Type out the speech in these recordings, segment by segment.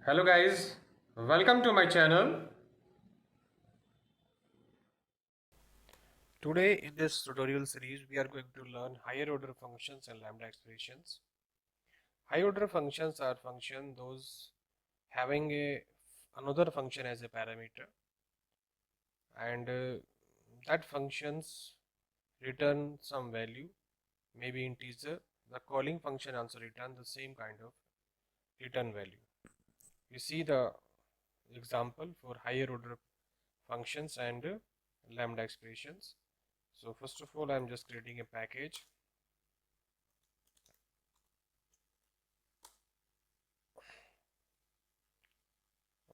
Hello guys, welcome to my channel. Today in this tutorial series we are going to learn higher order functions and lambda expressions. Higher order functions are functions those having another function as a parameter, and that functions return some value, maybe integer. The calling function also return the same kind of return value. We see the example for higher order functions and lambda expressions. So first of all, I'm just creating a package.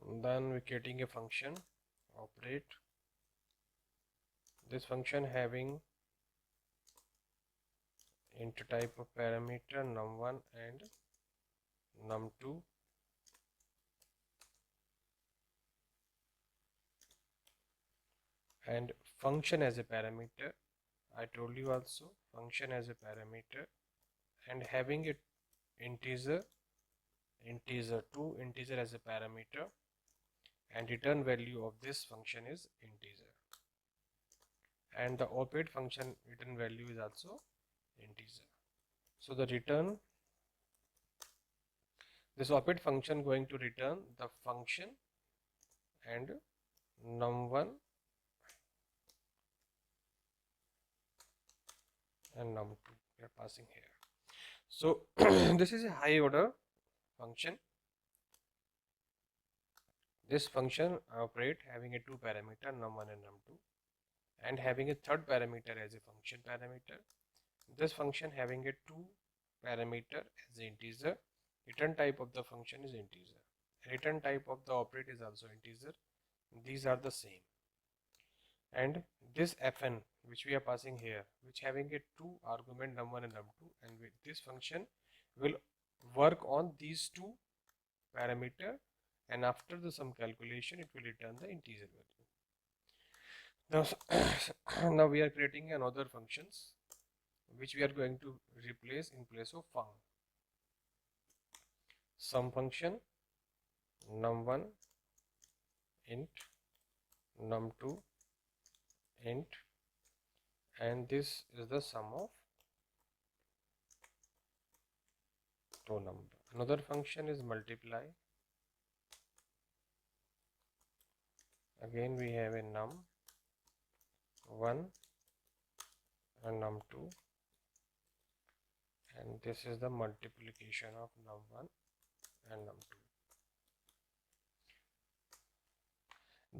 And then we're creating a function operate. This function having int type of parameter num1 and num2, and function as a parameter. I told you also function as a parameter, and having it integer 2 integer as a parameter, and return value of this function is integer, and the operate function return value is also integer. So the return, this operate function going to return the function and num1 and num2 we are passing here. So this is a high order function. This function operate having a two parameter num1 and num2, and having a third parameter as a function parameter. This function having a two parameter as integer. Return type of the function is integer. Return type of the operate is also integer. These are the same. And this fn which we are passing here, which having a two argument num1 and num2, and with this function will work on these two parameter, and after the some calculation it will return the integer value. Now, now we are creating another functions which we are going to replace in place of fun. Sum function num1 int num2 int, and this is the sum of two number. Another function is multiply. Again we have a num1 and num2, and this is the multiplication of num1 and num2.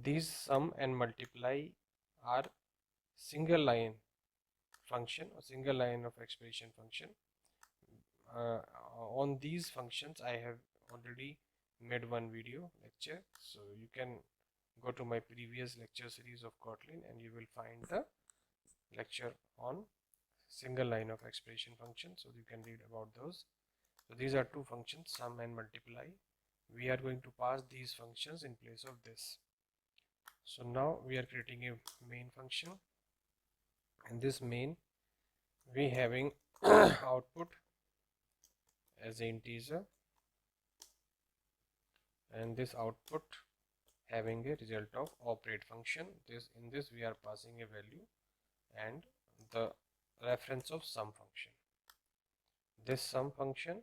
These sum and multiply are single line function or single line of expression function. On these functions I have already made one video lecture, so you can go to my previous lecture series of Kotlin and you will find the lecture on single line of expression function, so you can read about those. So these are two functions, sum and multiply. We are going to pass these functions in place of this. So now we are creating a main function, and this main we having output as an integer, and this output having a result of operate function. In this we are passing a value and the reference of sum function. This sum function,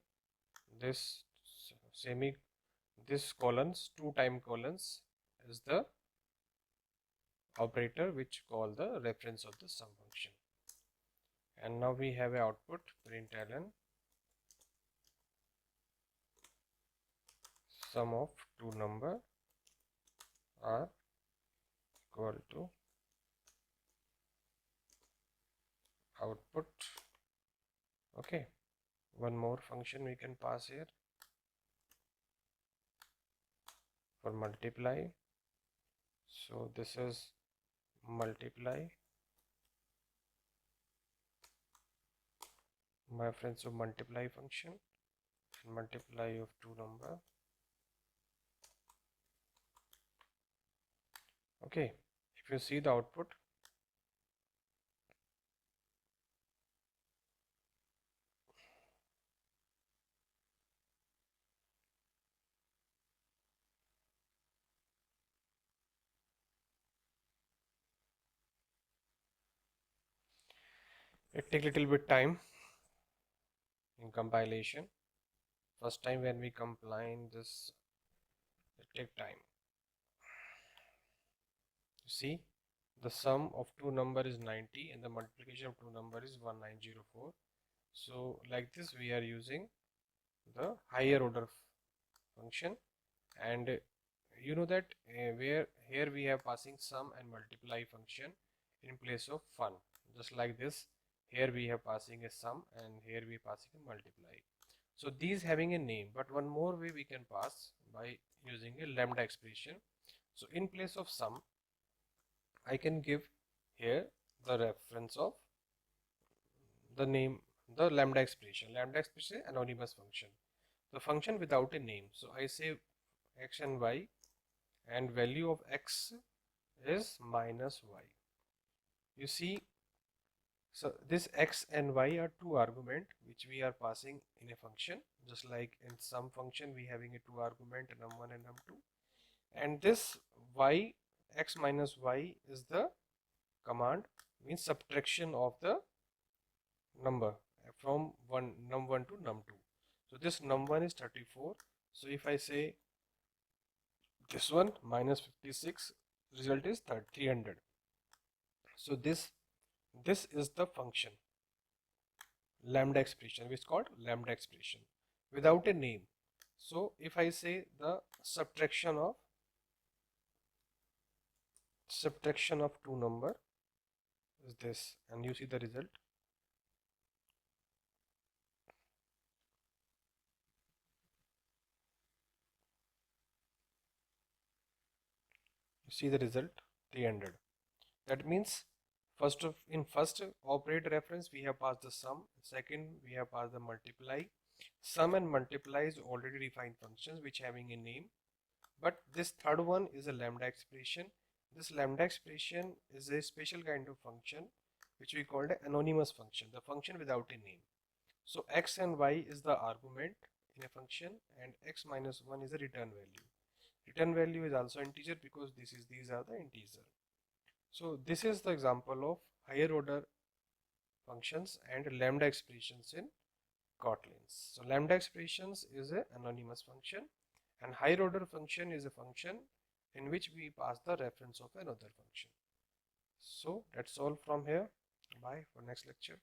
this this colons, two time colons, is the operator which call the reference of the sum function. And now we have a output println sum of two number are equal to output. Okay, one more function we can pass here for multiply. So this is multiply, my reference of multiply function, and multiply of two number. Okay, if you see the output, It takes little bit time in compilation. First time when we compile this, it take time. You see, the sum of two number is 90 and the multiplication of two number is 1904. So like this we are using the higher order function, and you know that where here we have passing sum and multiply function in place of fun. Just like this, here we have passing a sum and here we passing a multiply. So these having a name, but one more way we can pass by using a lambda expression. So in place of sum, I can give here the reference of the name, the lambda expression. Lambda expression is anonymous function, the function without a name. So I say x and y, and value of x is minus y. You see, so this x and y are two argument which we are passing in a function, just like in some function we having a two argument num1 and num2, and this y, x minus y is the command, means subtraction of the number from num1 to num2. So this num1 is 34. So if I say this one minus 56, result is 300. So this is the function lambda expression, which is called lambda expression without a name. So if I say the subtraction of two number is this, and you see the result. You see the result 300. That means in first operator reference we have passed the sum, second we have passed the multiply. Sum and multiply is already defined functions which having a name, but this third one is a lambda expression. This lambda expression is a special kind of function which we called an anonymous function, the function without a name. So x and y is the argument in a function, and x minus 1 is a return value. Return value is also integer because these are the integer. So this is the example of higher order functions and lambda expressions in Kotlin. So lambda expressions is an anonymous function, and higher order function is a function in which we pass the reference of another function. So that's all from here. Bye for next lecture.